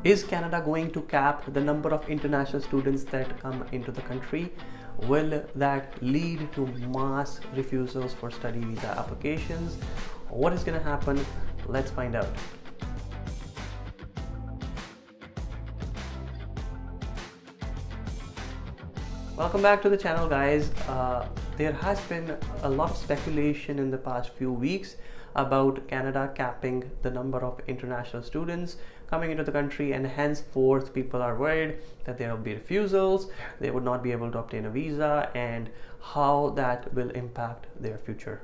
Is Canada going to cap the number of international students that come into the country? Will that lead to mass refusals for study visa applications? What is going to happen? Let's find out. Welcome back to the channel, guys. There has been a lot of speculation in the past few weeks about Canada capping the number of international students coming into the country, and henceforth people are worried that there will be refusals, they would not be able to obtain a visa, and how that will impact their future.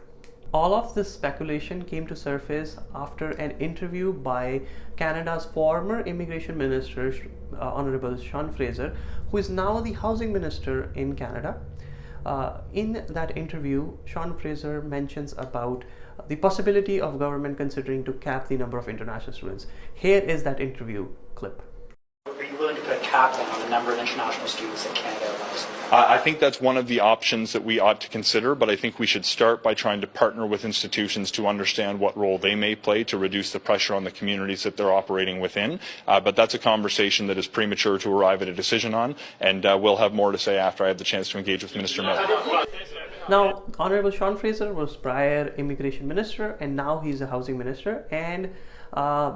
All of this speculation came to surface after an interview by Canada's former immigration minister, Honorable Sean Fraser, who is now the housing minister in Canada. In that interview, Sean Fraser mentions about the possibility of government considering to cap the number of international students. Here is that interview clip. Are you willing to put a cap then on the number of international students that Canada allows? I think that's one of the options that we ought to consider, but I think we should start by trying to partner with institutions to understand what role they may play to reduce the pressure on the communities that they're operating within. But that's a conversation that is premature to arrive at a decision on, and we'll have more to say after I have the chance to engage with Minister Miller. Now, Honorable Sean Fraser was prior immigration minister, and now he's a housing minister, and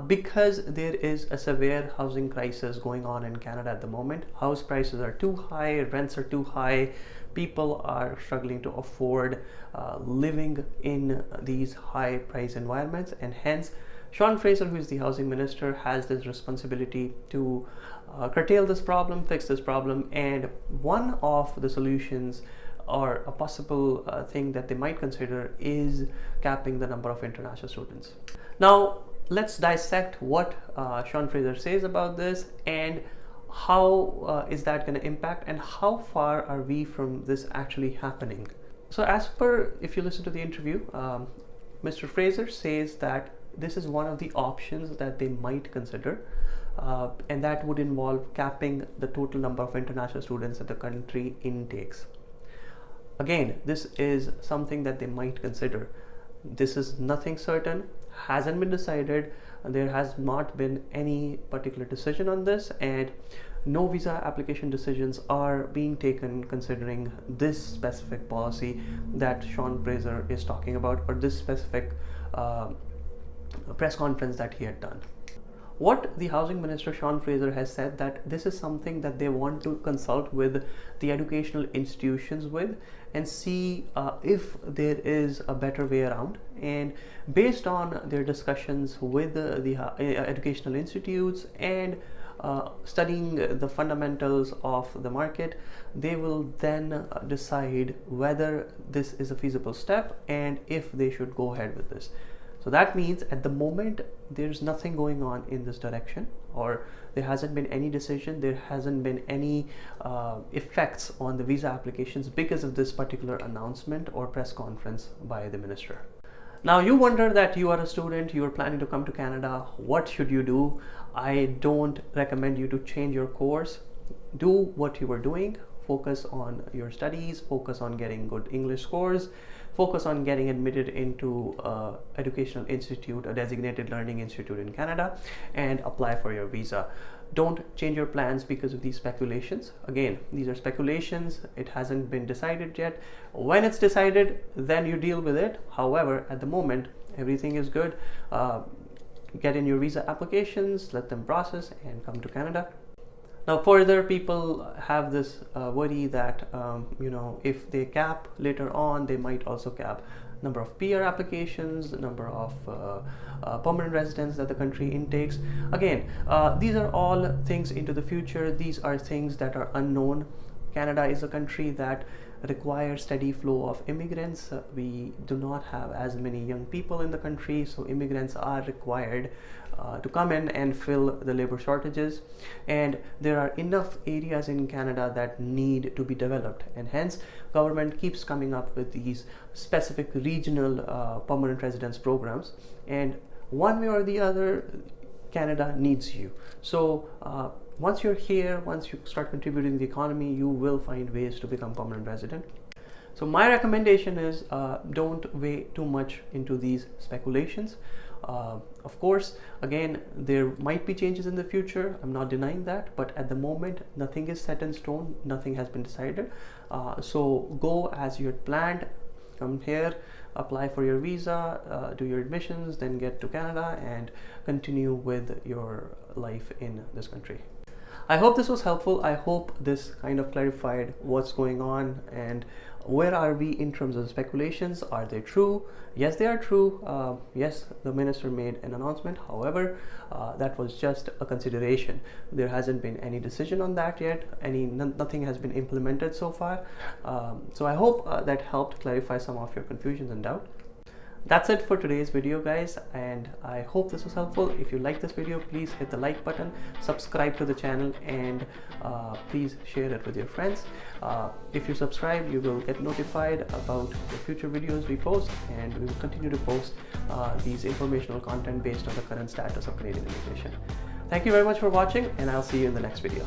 because there is a severe housing crisis going on in Canada at the moment, house prices are too high, rents are too high, people are struggling to afford living in these high price environments, and hence Sean Fraser, who is the housing minister, has this responsibility to curtail this problem, fix this problem, and one of the solutions or a possible thing that they might consider is capping the number of international students. Now, let's dissect what Sean Fraser says about this, and how is that going to impact, and how far are we from this actually happening. So as per, if you listen to the interview, Mr. Fraser says that this is one of the options that they might consider, and that would involve capping the total number of international students that the country intakes. Again, this is something that they might consider. This is nothing certain, hasn't been decided, there has not been any particular decision on this, and no visa application decisions are being taken considering this specific policy that Sean Fraser is talking about, or this specific press conference that he had done. What the housing minister Sean Fraser has said, that this is something that they want to consult with the educational institutions with and see if there is a better way around, and based on their discussions with the educational institutes and studying the fundamentals of the market, they will then decide whether this is a feasible step and if they should go ahead with this. So that means at the moment there's nothing going on in this direction, or there hasn't been any decision, there hasn't been any effects on the visa applications because of this particular announcement or press conference by the minister. Now you wonder that you are a student, you are planning to come to Canada, what should you do? I don't recommend you to change your course. Do what you were doing. Focus on your studies, focus on getting good English scores, focus on getting admitted into educational institute, a designated learning institute in Canada, and apply for your visa. Don't change your plans because of these speculations. Again, these are speculations, it hasn't been decided yet. When it's decided, then you deal with it. However, at the moment, everything is good. Get in your visa applications, let them process, and come to Canada. Now further, people have this worry that if they cap later on, they might also cap number of PR applications, the number of permanent residents that the country intakes. Again, these are all things into the future. These are things that are unknown. Canada is a country that requires steady flow of immigrants. We do not have as many young people in the country, so immigrants are required to come in and fill the labor shortages, and there are enough areas in Canada that need to be developed, and hence government keeps coming up with these specific regional permanent residence programs, and one way or the other Canada needs you. So once you're here, once you start contributing to the economy, you will find ways to become permanent resident. So my recommendation is don't weigh too much into these speculations. Of course, again, there might be changes in the future. I'm not denying that, but at the moment, nothing is set in stone. Nothing has been decided. So go as you had planned. Come here, apply for your visa, do your admissions, then get to Canada and continue with your life in this country. I hope this was helpful. I hope this kind of clarified what's going on and where are we in terms of speculations. Are they true? Yes, they are true. Yes, the minister made an announcement. However, that was just a consideration. There hasn't been any decision on that yet. Nothing has been implemented so far. So I hope that helped clarify some of your confusions and doubt. That's it for today's video, guys, and I hope this was helpful. If you like this video, please hit the like button, subscribe to the channel, and please share it with your friends. If you subscribe, you will get notified about the future videos we post, and we will continue to post these informational content based on the current status of Canadian immigration. Thank you very much for watching, and I'll see you in the next video.